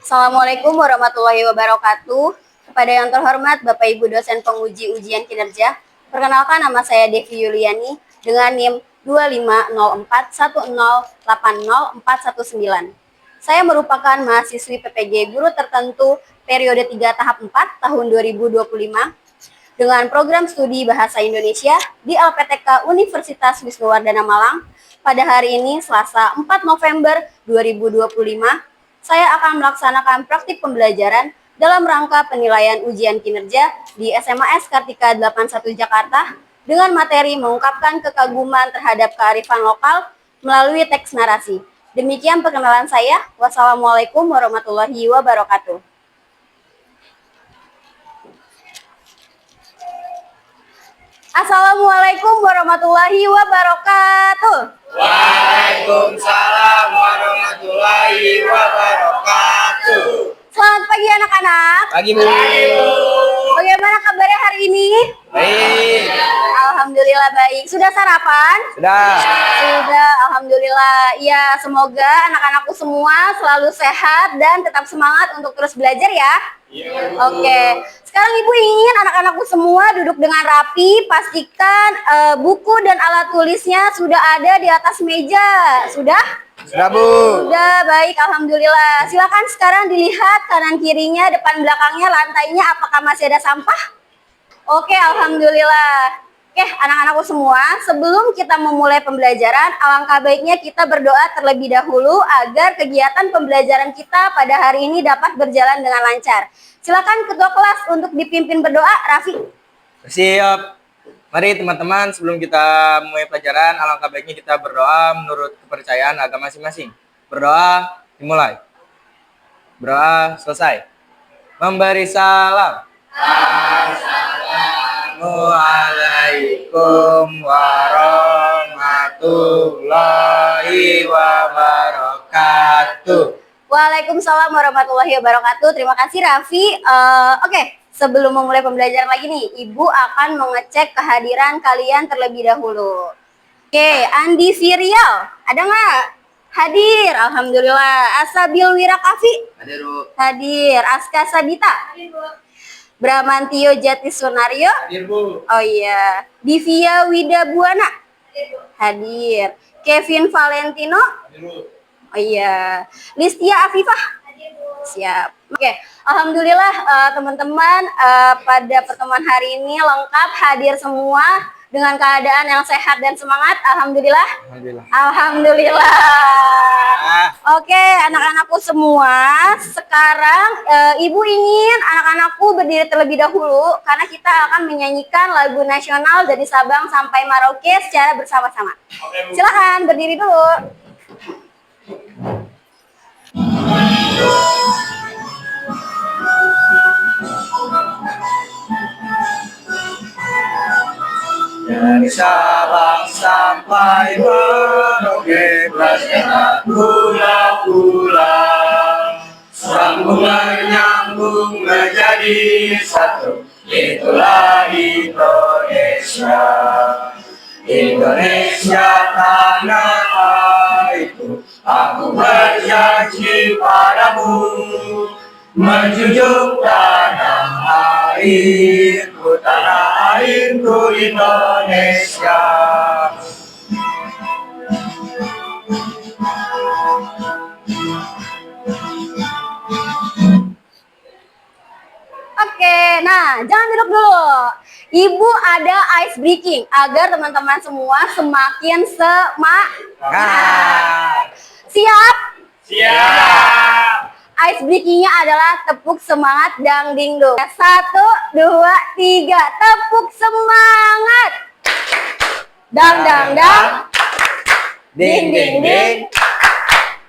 Assalamualaikum warahmatullahi wabarakatuh. Kepada yang terhormat Bapak Ibu dosen penguji ujian kinerja, perkenalkan nama saya Devi Yuliani dengan NIM 250410804119. Saya merupakan mahasiswi PPG Guru Tertentu periode 3 tahap 4 tahun 2025 dengan program studi Bahasa Indonesia di LPTK Universitas Wisnuwardana Malang. Pada hari ini, Selasa 4 November 2025, saya akan melaksanakan praktik pembelajaran dalam rangka penilaian ujian kinerja di SMAS Kartika 81 Jakarta dengan materi mengungkapkan kekaguman terhadap kearifan lokal melalui teks narasi. Demikian perkenalan saya. Wassalamualaikum warahmatullahi wabarakatuh. Assalamualaikum warahmatullahi wabarakatuh. Waalaikumsalam warahmatullahi wabarakatuh. Selamat pagi anak-anak. Pagi Bu. Bagaimana kabarnya hari ini? Baik. Alhamdulillah baik. Sudah sarapan? Sudah. Sudah, alhamdulillah. Ya, semoga anak-anakku semua selalu sehat dan tetap semangat untuk terus belajar ya. Oke. Sekarang Ibu ingin anak-anakku semua duduk dengan rapi, pastikan buku dan alat tulisnya sudah ada di atas meja. Sudah? Sudah Bu. Sudah, baik, alhamdulillah. Silakan sekarang dilihat kanan kirinya, depan belakangnya, lantainya apakah masih ada sampah? Oke, alhamdulillah. Oke, anak-anakku semua, sebelum kita memulai pembelajaran, alangkah baiknya kita berdoa terlebih dahulu agar kegiatan pembelajaran kita pada hari ini dapat berjalan dengan lancar. Silakan ketua kelas untuk dipimpin berdoa, Raffi. Siap. Mari teman-teman, sebelum kita mulai pelajaran, alangkah baiknya kita berdoa menurut kepercayaan agama masing-masing. Berdoa dimulai. Berdoa selesai. Memberi salam. Assalamualaikum warahmatullahi wabarakatuh. Waalaikumsalam warahmatullahi wabarakatuh. Terima kasih Raffi. Oke, sebelum memulai pembelajaran lagi nih, Ibu akan mengecek kehadiran kalian terlebih dahulu. Oke, Andi Virial, ada nggak? Hadir, alhamdulillah. Asabil Wirakafi? Hadir Bu. Hadir. Aska Sabita? Hadir Bu. Bramantio Jati Sunario? Hadir Bu. Oh iya. Divya Wida Buana? Hadir Bu. Hadir. Kevin Valentino? Hadir Bu. Oh iya. Listia Afifah? Hadir Bu. Siap. Oke, alhamdulillah teman-teman pada pertemuan hari ini lengkap, hadir semua dengan keadaan yang sehat dan semangat. Alhamdulillah. Alhamdulillah. Alhamdulillah. Oke, anak-anakku semua, sekarang Ibu ingin anak-anakku berdiri terlebih dahulu karena kita akan menyanyikan lagu nasional dari Sabang sampai Merauke secara bersama-sama. Silakan berdiri dulu. Dari Sabang sampai Merauke, belas pulau-pulau, sambung menyambung menjadi satu, itulah Indonesia. Indonesia tanah airku, aku berjanji padamu, menjunjung tanah airku, tanah airku Indonesia. Oke, nah jangan duduk dulu. Ibu ada ice breaking agar teman-teman semua semakin semangat. Siap? Siap. Ice breakingnya adalah tepuk semangat dangdingdung. 1, 2, 3, tepuk semangat. Dang dang dang. Ding ding ding.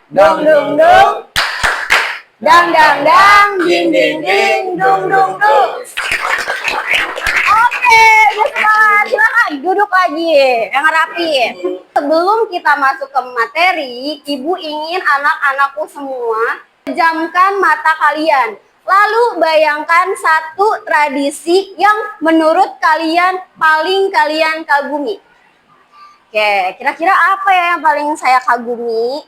Dung dung dung. Dang dang dang. Ding ding ding. Dung dung dung. Oke, udah semangat. Silakan duduk lagi yang rapi. Sebelum kita masuk ke materi, Ibu ingin anak-anakku semua pejamkan mata kalian. Lalu bayangkan satu tradisi yang menurut kalian paling kalian kagumi. Oke, kira-kira apa ya yang paling saya kagumi?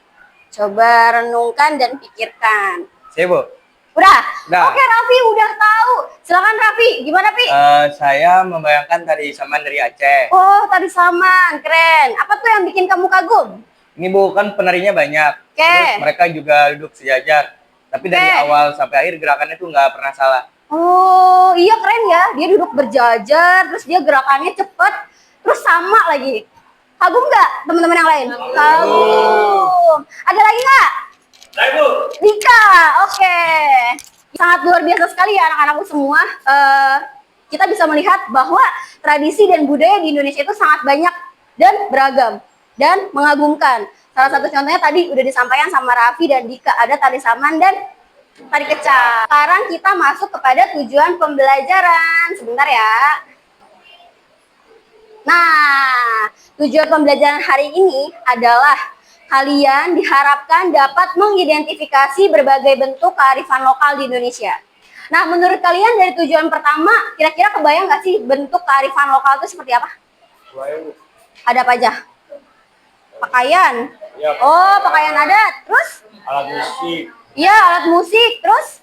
Coba renungkan dan pikirkan. Sebo. Udah? Udah. Oke, Raffi udah tahu. Silakan Raffi, gimana Pi? Saya membayangkan tari saman dari Aceh. Oh, tari saman, keren. Apa tuh yang bikin kamu kagum? Ini bukan penarinya banyak. Oke. Terus mereka juga duduk sejajar. Tapi dari awal sampai akhir gerakannya tuh nggak pernah salah. Oh, iya keren ya. Dia duduk berjajar, terus dia gerakannya cepet, terus sama lagi. Kagum nggak teman-teman yang lain? Kagum. Ada lagi nggak? Ibu. Dika, oke. Sangat luar biasa sekali ya anak-anakku semua. Kita bisa melihat bahwa tradisi dan budaya di Indonesia itu sangat banyak dan beragam dan mengagumkan. Salah satu contohnya tadi udah disampaikan sama Raffi dan Dika, ada tari saman dan tari kecak. Sekarang kita masuk kepada tujuan pembelajaran. Sebentar ya. Nah, tujuan pembelajaran hari ini adalah kalian diharapkan dapat mengidentifikasi berbagai bentuk kearifan lokal di Indonesia. Nah, menurut kalian dari tujuan pertama, kira-kira kebayang nggak sih bentuk kearifan lokal itu seperti apa? Ada apa aja? Pakaian? Ya. Oh, pakaian adat. Terus? Alat musik. Iya, alat musik. Terus?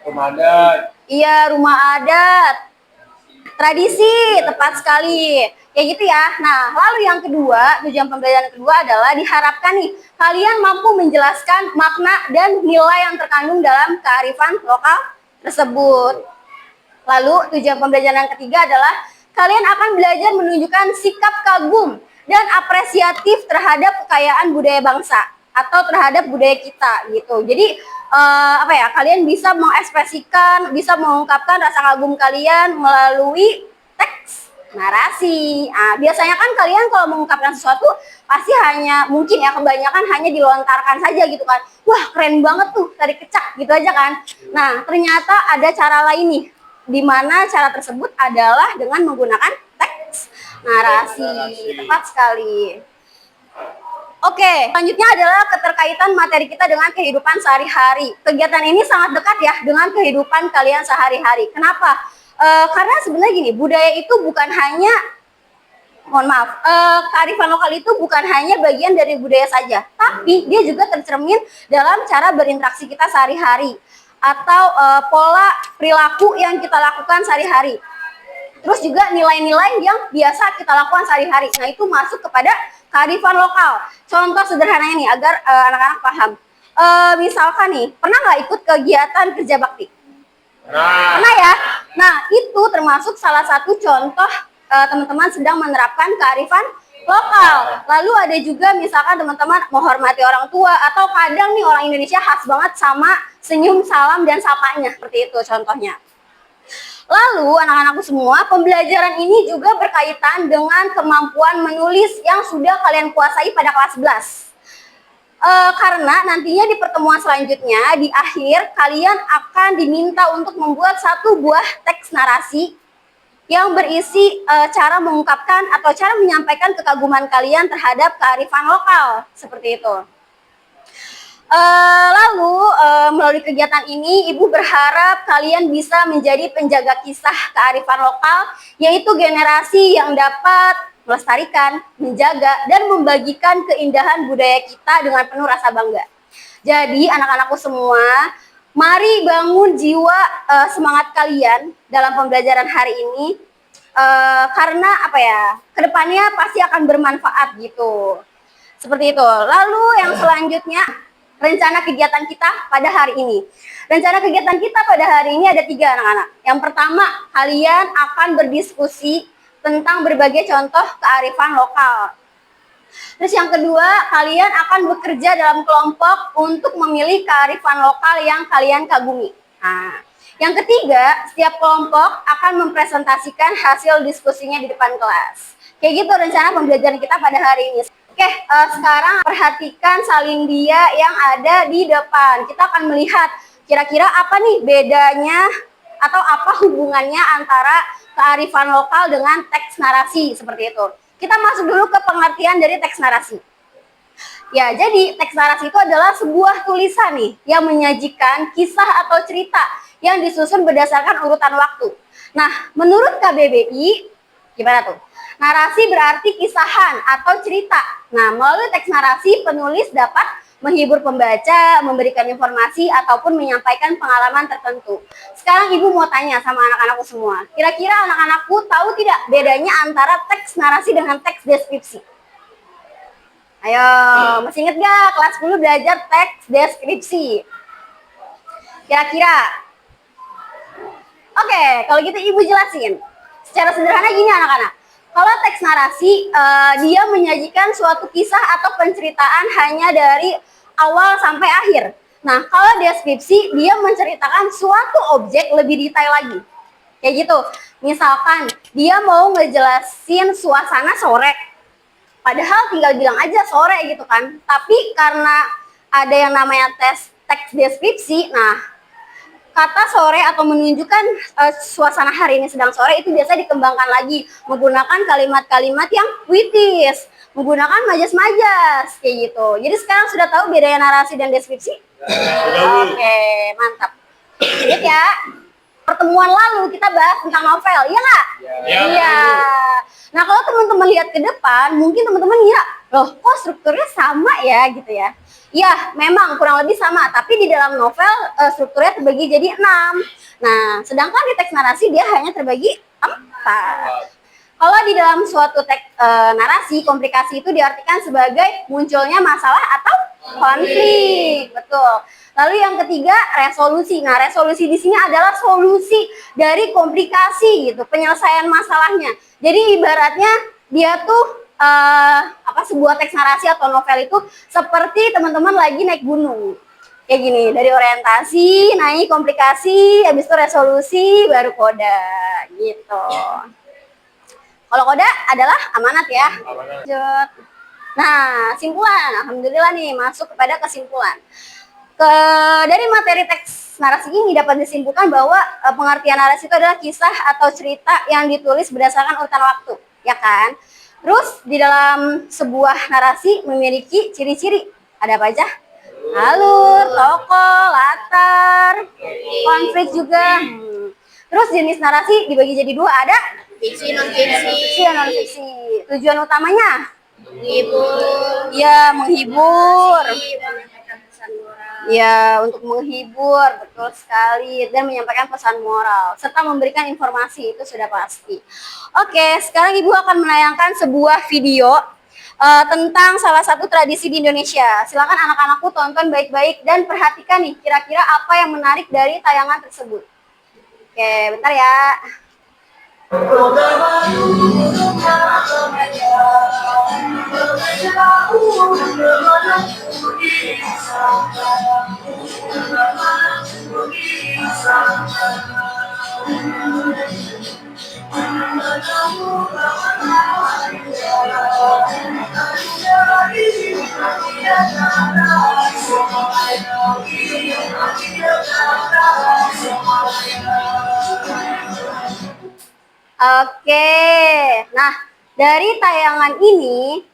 Rumah adat. Iya, rumah adat. Tradisi, tepat sekali. Kayak gitu ya. Nah, lalu yang kedua, tujuan pembelajaran kedua adalah diharapkan nih, kalian mampu menjelaskan makna dan nilai yang terkandung dalam kearifan lokal tersebut. Lalu, tujuan pembelajaran yang ketiga adalah kalian akan belajar menunjukkan sikap kagum dan apresiatif terhadap kekayaan budaya bangsa atau terhadap budaya kita gitu. Jadi kalian bisa mengekspresikan, bisa mengungkapkan rasa kagum kalian melalui teks narasi. Biasanya kan kalian kalau mengungkapkan sesuatu pasti hanya mungkin ya kebanyakan hanya dilontarkan saja gitu kan. Wah, keren banget tuh tari kecak gitu aja kan. Nah, ternyata ada cara lain nih, di mana cara tersebut adalah dengan menggunakan teks narasi. Tepat sekali. Oke, selanjutnya adalah keterkaitan materi kita dengan kehidupan sehari-hari. Kegiatan ini sangat dekat ya dengan kehidupan kalian sehari-hari. Kenapa? Karena sebenarnya gini, budaya itu bukan hanya, kearifan lokal itu bukan hanya bagian dari budaya saja, tapi dia juga tercermin dalam cara berinteraksi kita sehari-hari atau pola perilaku yang kita lakukan sehari-hari. Terus juga nilai-nilai yang biasa kita lakukan sehari-hari. Nah, itu masuk kepada kearifan lokal. Contoh sederhananya nih, agar anak-anak paham. Misalkan nih, pernah nggak ikut kegiatan kerja bakti? Pernah ya? Nah, itu termasuk salah satu contoh teman-teman sedang menerapkan kearifan lokal. Lalu ada juga misalkan teman-teman menghormati orang tua, atau kadang nih orang Indonesia khas banget sama senyum, salam, dan sapanya. Seperti itu contohnya. Lalu anak-anakku semua, pembelajaran ini juga berkaitan dengan kemampuan menulis yang sudah kalian kuasai pada kelas 11. Karena nantinya di pertemuan selanjutnya, di akhir kalian akan diminta untuk membuat satu buah teks narasi yang berisi cara mengungkapkan atau cara menyampaikan kekaguman kalian terhadap kearifan lokal. Seperti itu. Melalui kegiatan ini, Ibu berharap kalian bisa menjadi penjaga kisah kearifan lokal, yaitu generasi yang dapat melestarikan, menjaga, dan membagikan keindahan budaya kita dengan penuh rasa bangga. Jadi, anak-anakku semua, mari bangun jiwa semangat kalian dalam pembelajaran hari ini, karena kedepannya pasti akan bermanfaat gitu. Seperti itu. Lalu yang selanjutnya, rencana kegiatan kita pada hari ini. Rencana kegiatan kita pada hari ini ada 3, anak-anak. Yang pertama, kalian akan berdiskusi tentang berbagai contoh kearifan lokal. Terus yang kedua, kalian akan bekerja dalam kelompok untuk memilih kearifan lokal yang kalian kagumi. Nah, yang ketiga, setiap kelompok akan mempresentasikan hasil diskusinya di depan kelas. Kayak gitu rencana pembelajaran kita pada hari ini. Oke, sekarang perhatikan salin dia yang ada di depan. Kita akan melihat kira-kira apa nih bedanya atau apa hubungannya antara kearifan lokal dengan teks narasi seperti itu. Kita masuk dulu ke pengertian dari teks narasi. Ya, jadi teks narasi itu adalah sebuah tulisan nih yang menyajikan kisah atau cerita yang disusun berdasarkan urutan waktu. Nah, menurut KBBI, gimana tuh? Narasi berarti kisahan atau cerita. Nah, melalui teks narasi, penulis dapat menghibur pembaca, memberikan informasi, ataupun menyampaikan pengalaman tertentu. Sekarang Ibu mau tanya sama anak-anakku semua. Kira-kira anak-anakku tahu tidak bedanya antara teks narasi dengan teks deskripsi? Ayo, masih inget gak kelas 10 belajar teks deskripsi? Kira-kira? Oke, kalau gitu Ibu jelasin. Secara sederhana gini anak-anak. Kalau teks narasi, dia menyajikan suatu kisah atau penceritaan hanya dari awal sampai akhir. Nah, kalau deskripsi, dia menceritakan suatu objek lebih detail lagi. Kayak gitu. Misalkan, dia mau ngejelasin suasana sore. Padahal tinggal bilang aja sore gitu kan. Tapi karena ada yang namanya teks deskripsi, nah kata sore atau menunjukkan suasana hari ini sedang sore itu biasa dikembangkan lagi menggunakan kalimat-kalimat yang puitis, menggunakan majas-majas kayak gitu. Jadi sekarang sudah tahu bedanya narasi dan deskripsi? Oke, mantap. Ingat ya, pertemuan lalu kita bahas tentang novel, iya nggak? Iya. Nah kalau teman-teman lihat ke depan, mungkin teman-teman ngira, loh kok strukturnya sama ya gitu ya. Ya, memang kurang lebih sama, tapi di dalam novel strukturnya terbagi jadi 6. Nah, sedangkan di teks narasi dia hanya terbagi 4. Kalau di dalam suatu teks narasi, komplikasi itu diartikan sebagai munculnya masalah atau konflik. Betul. Lalu yang ketiga, resolusi. Nah, resolusi di sini adalah solusi dari komplikasi gitu, penyelesaian masalahnya. Jadi ibaratnya dia tuh sebuah teks narasi atau novel itu seperti teman-teman lagi naik gunung. Kayak gini, dari orientasi, naik komplikasi, habis itu resolusi, baru koda gitu. Kalau koda adalah amanat ya. Lanjut. Nah, simpulan. Alhamdulillah nih, masuk kepada kesimpulan. Dari materi teks narasi ini dapat disimpulkan bahwa pengertian narasi itu adalah kisah atau cerita yang ditulis berdasarkan urutan waktu, ya kan? Terus di dalam sebuah narasi memiliki ciri-ciri. Ada apa aja? Alur, tokoh, latar, konflik juga. Terus jenis narasi dibagi jadi 2, ada Fiksi, non-fiksi. fiksi dan non-fiksi. Tujuan utamanya? Menghibur. Ya, menghibur. Menyampaikan pesan moral. Ya, untuk menghibur, betul sekali, dan menyampaikan pesan moral, serta memberikan informasi, itu sudah pasti. Oke, sekarang Ibu akan menayangkan sebuah video tentang salah satu tradisi di Indonesia. Silakan anak-anakku tonton baik-baik dan perhatikan nih, kira-kira apa yang menarik dari tayangan tersebut. Oke, bentar ya. Oke, nah dari tayangan ini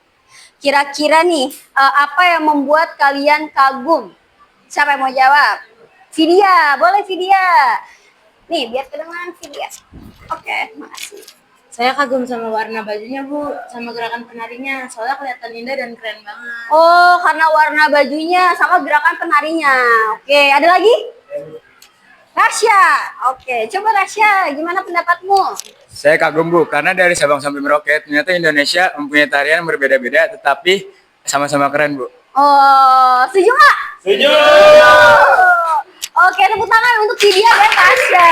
kira-kira nih apa yang membuat kalian kagum? Siapa yang mau jawab? Vidya, boleh Vidya. Nih, biar kedengaran Vidya. Oke, makasih. Saya kagum sama warna bajunya, Bu, sama gerakan penarinya. Soalnya kelihatan indah dan keren banget. Oh, karena warna bajunya sama gerakan penarinya. Oke, ada lagi? Rasya. Oke, coba Rasya, gimana pendapatmu? Saya kagum Bu, karena dari Sabang sampai Merauke ternyata Indonesia mempunyai tarian yang berbeda-beda tetapi sama-sama keren Bu. Oh, setuju nggak? Setuju. Oke, tepuk tangan untuk Vidya dan Rasya.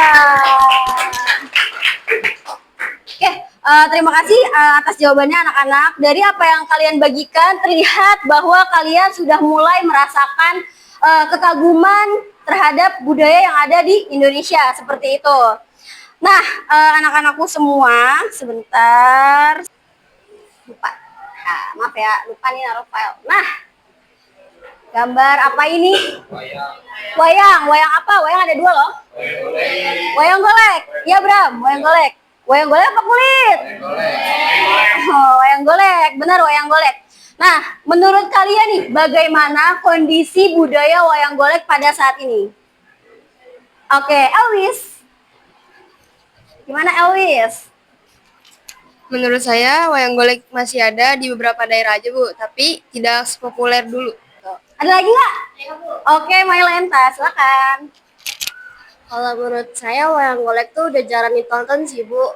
Oke, terima kasih atas jawabannya anak-anak. Dari apa yang kalian bagikan, terlihat bahwa kalian sudah mulai merasakan kekaguman terhadap budaya yang ada di Indonesia, seperti itu. Nah, anak-anakku semua, sebentar. Lupa. Nah, maaf ya, lupa nih naruh file. Nah, gambar apa ini? Wayang. Wayang apa? Wayang ada 2 loh. Wayang golek. Iya, Bram, wayang golek. Wayang golek apa kulit? Oh, wayang golek. Benar, wayang golek. Nah, menurut kalian nih, bagaimana kondisi budaya wayang golek pada saat ini? Oke, Elvis. Gimana Elvis? Menurut saya, wayang golek masih ada di beberapa daerah aja, Bu, tapi tidak sepopuler dulu. Ada lagi nggak? Oke, Mailenta, silakan. Kalau menurut saya wayang golek tuh udah jarang ditonton sih, Bu.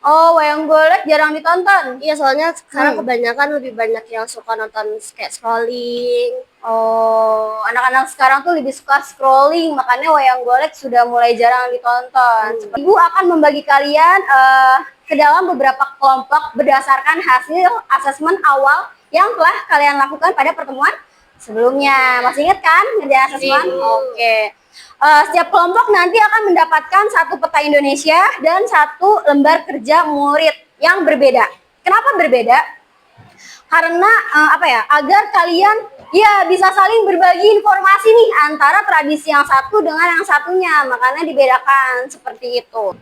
Oh, wayang golek jarang ditonton. Iya, soalnya sekarang kebanyakan lebih banyak yang suka nonton kayak scrolling. Oh, anak-anak sekarang tuh lebih suka scrolling, makanya wayang golek sudah mulai jarang ditonton. Ibu akan membagi kalian ke dalam beberapa kelompok berdasarkan hasil asesmen awal yang telah kalian lakukan pada pertemuan sebelumnya. Masih ingat kan ngerjain asesmen? Oke. Setiap kelompok nanti akan mendapatkan satu peta Indonesia dan satu lembar kerja murid yang berbeda. Kenapa berbeda? Karena agar kalian ya bisa saling berbagi informasi nih antara tradisi yang satu dengan yang satunya, makanya dibedakan seperti itu.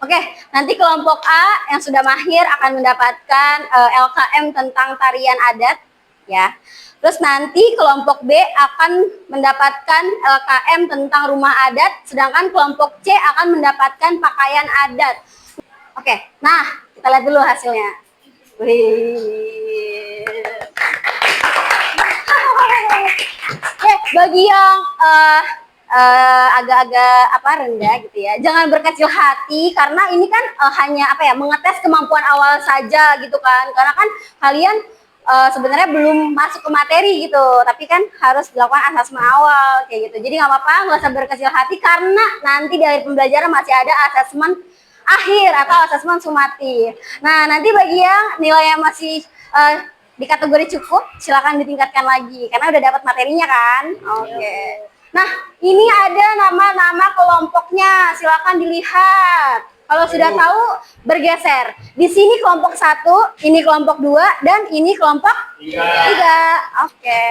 Oke, nanti kelompok A yang sudah mahir akan mendapatkan LKM tentang tarian adat, ya. Terus nanti kelompok B akan mendapatkan LKM tentang rumah adat, sedangkan kelompok C akan mendapatkan pakaian adat. Oke, nah kita lihat dulu hasilnya. Wih. Oke, bagi yang agak-agak rendah gitu ya, jangan berkecil hati karena ini kan hanya mengetes kemampuan awal saja gitu kan, karena kan kalian sebenarnya belum masuk ke materi gitu, tapi kan harus dilakukan asesmen awal kayak gitu. Jadi nggak apa-apa, nggak usah berkecil hati karena nanti dari pembelajaran masih ada asesmen akhir atau asesmen sumatif. Nah, nanti bagi yang nilainya masih di kategori cukup, silakan ditingkatkan lagi karena udah dapat materinya kan. Oke. Nah, ini ada nama-nama kelompoknya, silakan dilihat. Kalau sudah tahu, bergeser. Di sini kelompok 1, ini kelompok 2, dan ini kelompok 3. Oke.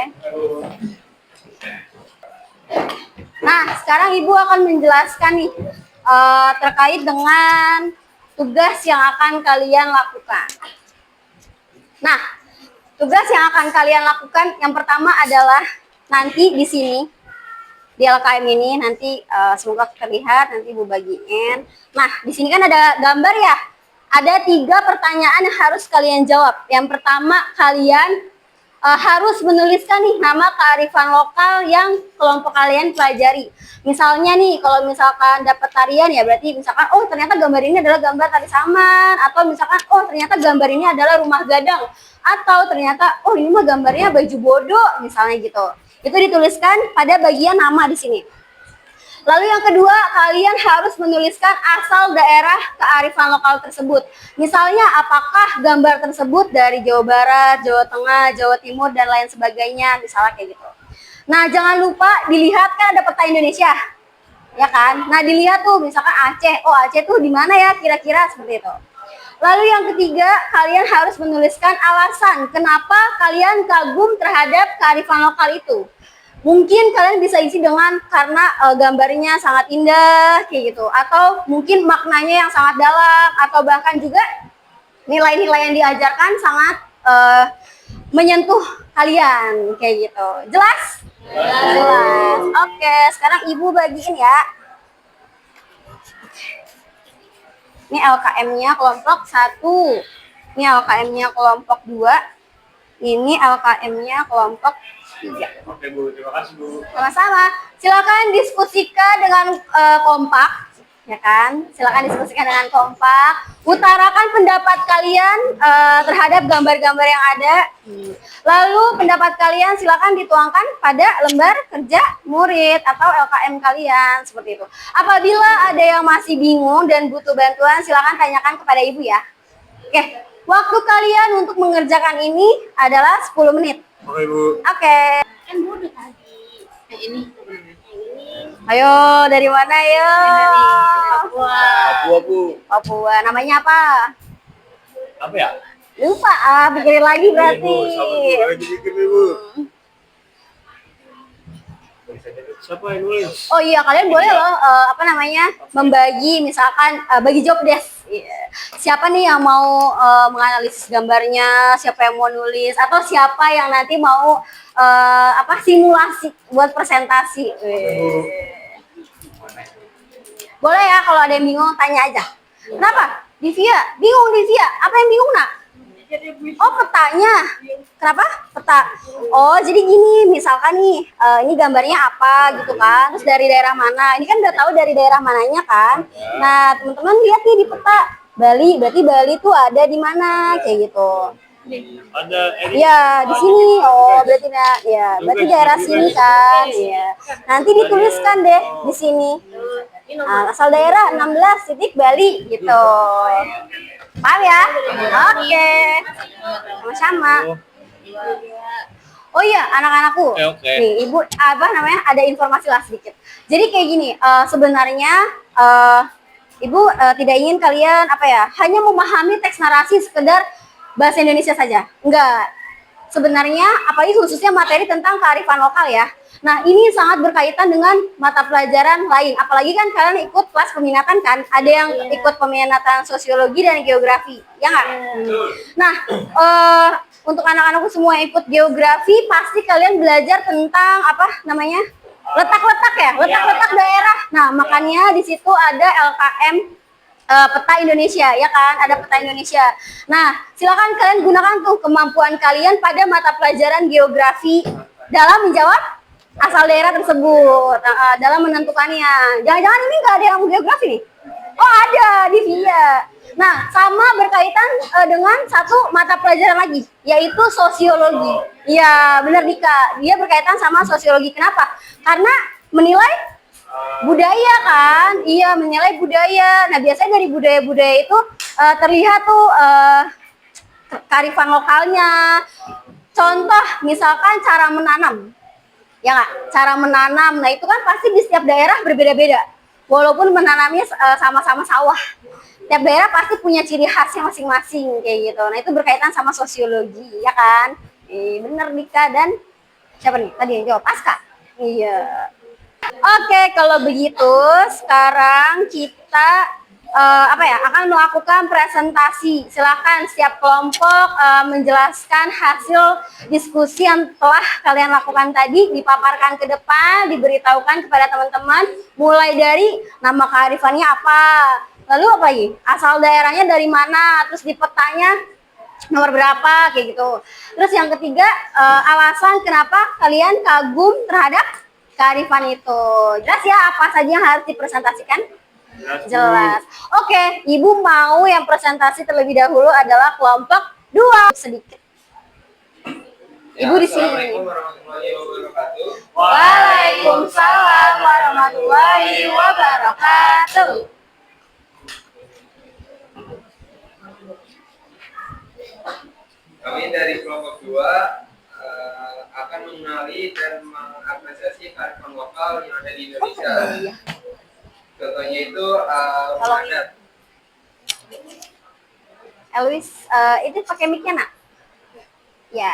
Nah, sekarang Ibu akan menjelaskan nih terkait dengan tugas yang akan kalian lakukan. Nah, tugas yang akan kalian lakukan yang pertama adalah nanti di sini di LKM ini nanti semoga terlihat, nanti Ibu bagiin. Nah, di sini kan ada gambar ya. Ada 3 pertanyaan yang harus kalian jawab. Yang pertama, kalian harus menuliskan nih nama kearifan lokal yang kelompok kalian pelajari. Misalnya nih, kalau misalkan dapat tarian ya berarti misalkan oh ternyata gambar ini adalah gambar tari saman, atau misalkan oh ternyata gambar ini adalah rumah gadang, atau ternyata oh ini mah gambarnya baju bodo misalnya gitu. Itu dituliskan pada bagian nama di sini. Lalu yang kedua, kalian harus menuliskan asal daerah kearifan lokal tersebut. Misalnya, apakah gambar tersebut dari Jawa Barat, Jawa Tengah, Jawa Timur, dan lain sebagainya, misalnya kayak gitu. Nah, jangan lupa dilihat kan ada peta Indonesia, ya kan? Nah, dilihat tuh, misalkan Aceh. Oh, Aceh tuh di mana ya kira-kira seperti itu. Lalu yang ketiga, kalian harus menuliskan alasan kenapa kalian kagum terhadap kearifan lokal itu. Mungkin kalian bisa isi dengan karena gambarnya sangat indah kayak gitu, atau mungkin maknanya yang sangat dalam, atau bahkan juga nilai-nilai yang diajarkan sangat menyentuh kalian kayak gitu. Jelas? Jelas. Oke, sekarang Ibu bagiin ya. Ini LKM-nya kelompok 1. Ini LKM-nya kelompok 2. Ini LKM-nya kelompok 3. Oke Bu, terima kasih Bu. Sama-sama. Silakan diskusikan dengan kompak, ya kan? Silakan diskusikan dengan kompak. Utarakan pendapat kalian terhadap gambar-gambar yang ada. Lalu pendapat kalian silakan dituangkan pada lembar kerja murid atau LKM kalian seperti itu. Apabila ada yang masih bingung dan butuh bantuan, silakan tanyakan kepada Ibu ya. Oke, waktu kalian untuk mengerjakan ini adalah 10 menit. Oke Bu. Oke. Kan Bu udah tadi. Ini. Ayo, dari mana ya? Papua. Papua Bu. Papua. Namanya apa? Apa ya? Lupa, pikirin lagi berarti. Lagi pikir Bu. Siapa yang nulis? Oh iya, kalian boleh loh membagi misalkan bagi job desk. Siapa nih yang mau menganalisis gambarnya, siapa yang mau nulis, atau siapa yang nanti mau simulasi buat presentasi. Boleh ya, kalau ada yang bingung tanya aja. Kenapa? Divya, bingung Divya. Apa yang bingung nak? Oh, petanya. Kenapa? Peta. Oh, jadi gini, misalkan nih, ini gambarnya apa gitu kan. Terus dari daerah mana? Ini kan udah tahu dari daerah mananya kan. Nah, teman-teman lihat nih di peta. Bali, berarti Bali tuh ada di mana? Kayak gitu. Ya, di sini. Oh, berarti berarti daerah sini kan. Iya. Nanti dituliskan deh di sini. Asal daerah 16 titik Bali gitu. Paham ya? Oke. Sama-sama. Oh iya, anak-anakku. Nih, Ibu apa namanya? Ada informasi lah sedikit. Jadi kayak gini, sebenarnya Ibu tidak ingin kalian hanya memahami teks narasi sekedar bahasa Indonesia saja. Enggak. Sebenarnya apalagi khususnya materi tentang kearifan lokal ya. Nah, ini sangat berkaitan dengan mata pelajaran lain. Apalagi kan kalian ikut kelas peminatan kan? Ada yang ikut peminatan sosiologi dan geografi, ya nggak? Nah, untuk anak-anakku semua yang ikut geografi, pasti kalian belajar tentang letak-letak ya, letak-letak daerah. Nah, makanya di situ ada LKM peta Indonesia, ya kan? Ada peta Indonesia. Nah, silakan kalian gunakan tuh kemampuan kalian pada mata pelajaran geografi dalam menjawab asal daerah tersebut, dalam menentukannya. Jangan-jangan ini nggak ada yang geografi nih? Oh, ada di VIA. Nah, sama berkaitan dengan satu mata pelajaran lagi, yaitu sosiologi. Iya, benar Dika. Dia berkaitan sama sosiologi. Kenapa? Karena menilai budaya kan. Iya, menilai budaya. Nah, biasanya dari budaya-budaya itu terlihat tuh kearifan lokalnya. Contoh, misalkan cara menanam. Ya nggak? Cara menanam. Nah, itu kan pasti di setiap daerah berbeda-beda. Walaupun menanamnya sama-sama sawah. Tiap daerah pasti punya ciri khasnya masing-masing kayak gitu. Nah, itu berkaitan sama sosiologi, ya kan? Bener Dika. Dan siapa nih? Tadi yang jawab Aska. Iya. Oke, kalau begitu sekarang kita akan melakukan presentasi. Silakan setiap kelompok menjelaskan hasil diskusi yang telah kalian lakukan tadi, dipaparkan ke depan, diberitahukan kepada teman-teman, mulai dari nama kearifannya apa, lalu apa lagi? Asal daerahnya dari mana, terus di petanya nomor berapa, kayak gitu. Terus yang ketiga, alasan kenapa kalian kagum terhadap kearifan itu. Jelas ya apa saja yang harus dipresentasikan? Jelas. Oke, Ibu mau yang presentasi terlebih dahulu adalah kelompok 2. Sedikit. Ibu di sini. Assalamualaikum warahmatullahi wabarakatuh. Waalaikumsalam warahmatullahi wabarakatuh. Kami dari kelompok 2 akan mengenali dan mengapresiasi kearifan lokal yang ada di Indonesia. Contohnya itu adat. Elwis, itu pakai mic-nya nak? Ya.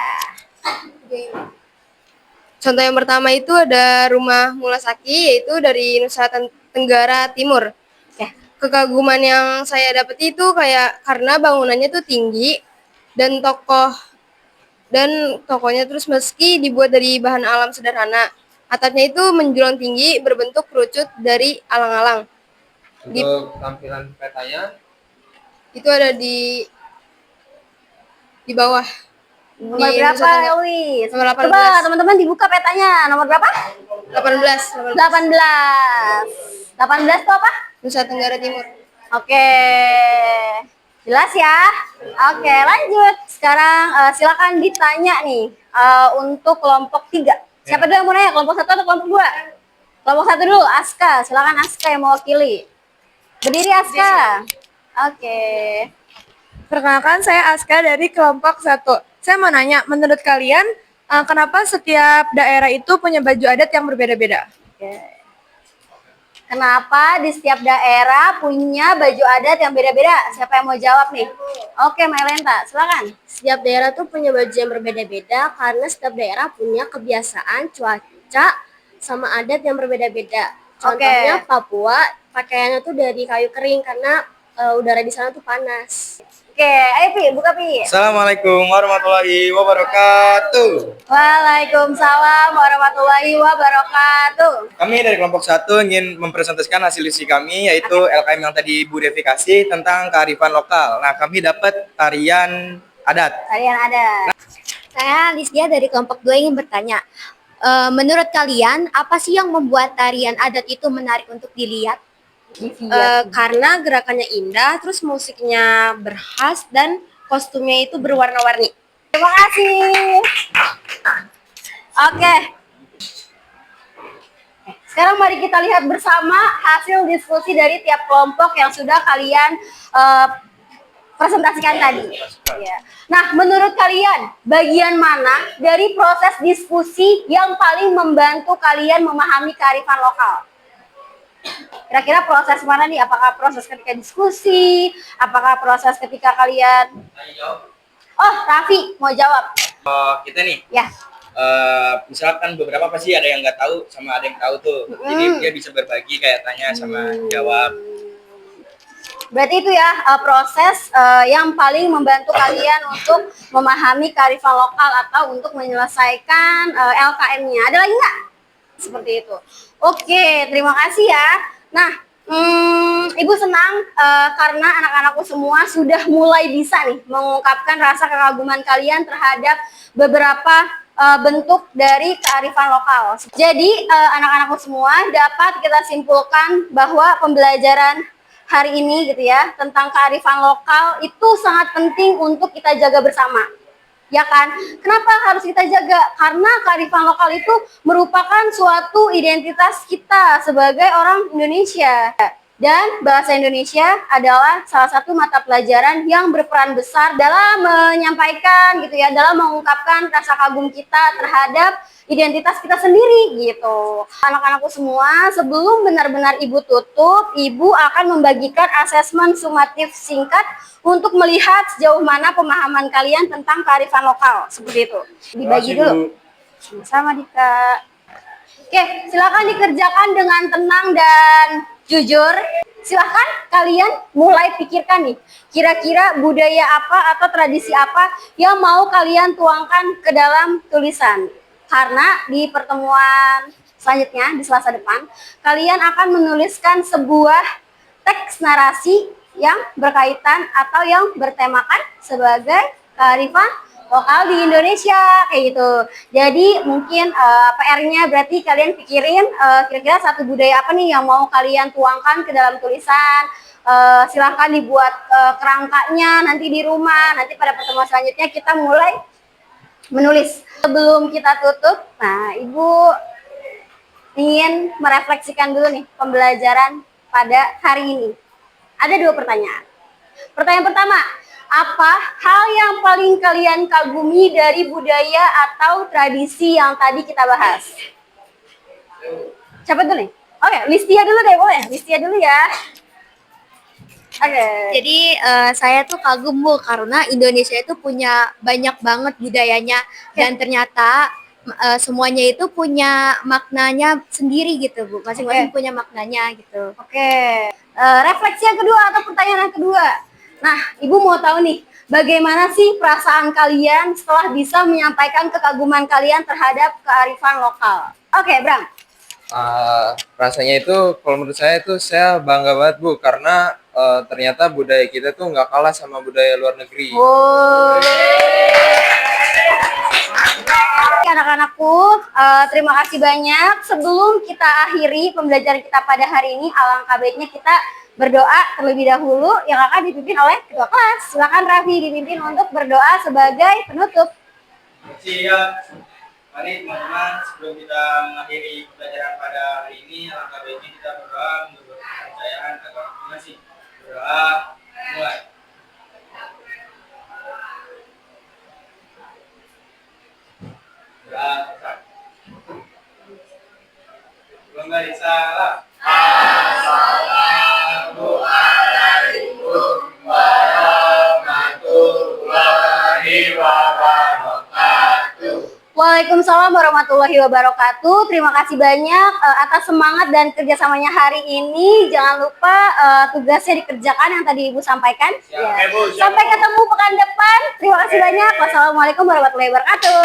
Contoh yang pertama itu ada Rumah Mulasaki, yaitu dari Nusa Tenggara Timur. Kekaguman yang saya dapat itu karena bangunannya tuh tinggi dan tokohnya terus meski dibuat dari bahan alam sederhana. Atapnya itu menjulang tinggi berbentuk kerucut dari alang-alang. Untuk tampilan petanya Itu ada di bawah. Nomor Di berapa, Nusa Tenggara. Elwis? Nomor 18. Coba teman-teman dibuka petanya. Nomor berapa? 18. 18. 18 itu apa? Nusa Tenggara Timur. Oke. Jelas ya? Oke, lanjut. Sekarang silakan ditanya nih untuk kelompok 3. Siapa dulu yang mau nanya? Kelompok 1 atau kelompok 2? Kelompok 1 dulu, Aska. Silakan Aska yang mewakili. Berdiri Aska. Oke. Perkenalkan, saya Aska dari kelompok 1. Saya mau nanya, menurut kalian kenapa setiap daerah itu punya baju adat yang berbeda-beda? Oke. Kenapa di setiap daerah punya baju adat yang beda-beda? Siapa yang mau jawab nih? Oke, Mailenta, silakan. Setiap daerah tuh punya baju yang berbeda-beda karena setiap daerah punya kebiasaan, cuaca, sama adat yang berbeda-beda. Contohnya Papua, pakaiannya tuh dari kayu kering karena udara di sana tuh panas. Oke, ayo Pi, buka Pi. Assalamualaikum warahmatullahi wabarakatuh. Waalaikumsalam warahmatullahi wabarakatuh. Kami dari kelompok 1 ingin mempresentasikan hasil diskusi kami, yaitu LKM yang tadi Ibu Devi kasih tentang kearifan lokal. Nah, kami dapat tarian adat. Tarian adat. Saya Lisdia dari kelompok 2 ingin bertanya. Menurut kalian, apa sih yang membuat tarian adat itu menarik untuk dilihat? Karena gerakannya indah, terus musiknya berkhas dan kostumnya itu berwarna-warni. Terima kasih. Oke. Sekarang mari kita lihat bersama hasil diskusi dari tiap kelompok yang sudah kalian presentasikan tadi. Ya. Nah, menurut kalian, bagian mana dari proses diskusi yang paling membantu kalian memahami kearifan lokal? Kira-kira proses mana nih? Apakah proses ketika diskusi? Apakah proses ketika kalian... Oh, Raffi mau jawab. Kita nih, Ya. misalkan beberapa pasti ada yang nggak tahu sama ada yang tahu tuh. Jadi dia bisa berbagi kayak tanya sama jawab. Berarti itu ya proses yang paling membantu kalian untuk memahami kearifan lokal atau untuk menyelesaikan LKM-nya. Ada lagi nggak? Seperti itu. Oke, terima kasih ya. Nah, Ibu senang karena anak-anakku semua sudah mulai bisa nih mengungkapkan rasa kekaguman kalian terhadap beberapa bentuk dari kearifan lokal. Jadi anak-anakku semua dapat kita simpulkan bahwa pembelajaran hari ini gitu ya tentang kearifan lokal itu sangat penting untuk kita jaga bersama. Ya kan? Kenapa harus kita jaga? Karena kearifan lokal itu merupakan suatu identitas kita sebagai orang Indonesia. Dan bahasa Indonesia adalah salah satu mata pelajaran yang berperan besar dalam menyampaikan gitu ya, dalam mengungkapkan rasa kagum kita terhadap identitas kita sendiri gitu. Anak-anakku semua, sebelum benar-benar Ibu tutup, Ibu akan membagikan asesmen sumatif singkat untuk melihat sejauh mana pemahaman kalian tentang kearifan lokal. Seperti itu. Dibagi dulu. Sama Dika. Oke, silakan dikerjakan dengan tenang dan jujur. Silahkan kalian mulai pikirkan nih, kira-kira budaya apa atau tradisi apa yang mau kalian tuangkan ke dalam tulisan. Karena di pertemuan selanjutnya, di Selasa depan, kalian akan menuliskan sebuah teks narasi yang berkaitan atau yang bertemakan sebagai kearifan lokal di Indonesia, kayak gitu. Jadi mungkin PR-nya berarti kalian pikirin kira-kira satu budaya apa nih yang mau kalian tuangkan ke dalam tulisan. Silahkan dibuat kerangkanya nanti di rumah. Nanti pada pertemuan selanjutnya kita mulai menulis. Sebelum kita tutup, nah Ibu ingin merefleksikan dulu nih pembelajaran pada hari ini. Ada 2 pertanyaan. Pertanyaan pertama, apa hal yang paling kalian kagumi dari budaya atau tradisi yang tadi kita bahas? Siapa dulu nih? Oke, Listia dulu deh, boleh? Listia dulu ya. Oke. Jadi saya tuh kagum Bu karena Indonesia itu punya banyak banget budayanya dan ternyata semuanya itu punya maknanya sendiri gitu Bu. Masing-masing punya maknanya gitu. Oke. Refleksi yang kedua atau pertanyaan yang kedua. Nah, Ibu mau tahu nih, bagaimana sih perasaan kalian setelah bisa menyampaikan kekaguman kalian terhadap kearifan lokal? Oke, Bram. Rasanya itu kalau menurut saya itu saya bangga banget Bu karena ternyata budaya kita tuh nggak kalah sama budaya luar negeri. Oh. Anak-anakku, terima kasih banyak. Sebelum kita akhiri pembelajaran kita pada hari ini, alangkah baiknya kita berdoa terlebih dahulu yang akan dipimpin oleh ketua kelas. Silakan Raffi dipimpin untuk berdoa sebagai penutup. Siap. Mari teman-teman, sebelum kita mengakhiri pembelajaran pada hari ini, alangkah baiknya kita berdoa menurut kepercayaan agama masing-masing. Berdoa, mulai. Doa, belum dari salam. Assalamualaikum warahmatullahi wabarakatuh. Waalaikumsalam warahmatullahi wabarakatuh. Terima kasih banyak atas semangat dan kerjasamanya hari ini. Jangan lupa tugasnya dikerjakan yang tadi Ibu sampaikan. Ya. Sampai ketemu pekan depan. Terima kasih banyak. Wassalamualaikum warahmatullahi wabarakatuh.